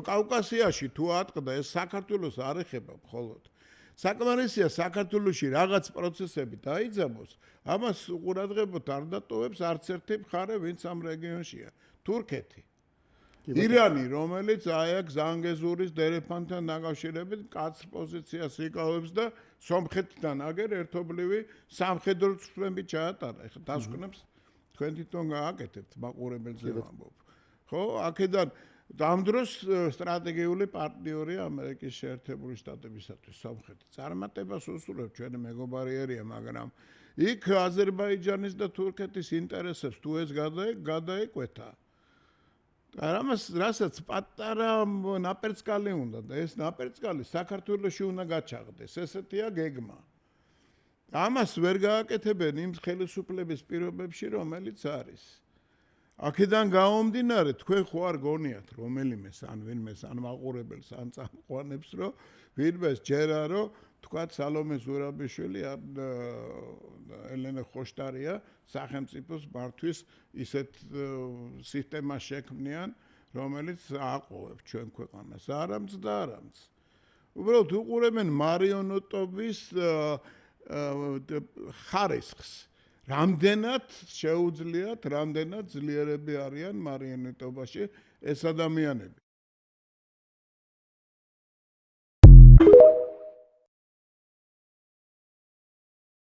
კავკასიაში თუ ატყდა ეს საქართველოს არ ეხება მხოლოდ. საკმარისია საქართველოში რაღაც პროცესები დაიძაბოს, ამას ყურადღებოთ არ დატოვებს არც ერთი მხარე, ვინც ამ რეგიონშია. თურქეთი. ირანი, რომელიც აი აქ ზანგეზურის დერეფანთან დაკავშირებით კაცრ პოზიციას იკავებს და სომხეთთან აგერ ერთობლივი სამხედრო ცვლილები ჩაატარა. ეხლა დასკვნებს თქვენ თვითონ გააკეთებთ, მაყურებელზე ვამბობ. ხო, აქედან ამ დროს სტრატეგიული პარტნიორია ამერიკის შეერთებული შტატებისათვის სომხეთი. წარმატებას უსურვებს ჩვენი მეგობარი ერია, მაგრამ იქ აზერბაიჯანის და თურქეთის ინტერესებს თუ ეს გადაეკვეთა. რასაც პატარა ნაპერწკალი უნდა და ეს ნაპერწკალი საქართველოში უნდა გაჩაღდეს. ესეთია გეგმა. ამას ვერ გააკეთებენ იმ ხელისუფლების პირობებში, რომელიც არის. აქედან გამომდინარე, თქვენ ხო არ გონიათ რომელიმეს ან ვინმეს ან მაყურებელს ან წამყვანებს, რომ ვინმეს ჯერა, რომ თქვათ სალომე ზურაბიშვილი ან ელენე ხოშტარია სახელმწიფოს მართვის ისეთ სისტემას შექმნიან, რომელიც აყოვებს ჩვენ ქვეყანას. არამც და არამც. უბრალოდ უყურებენ მარიონეტობის ხარისხს. რამდენად შეუძლიათ, რამდენად ძლიერები არიან მარიონეტობაში ეს ადამიანები.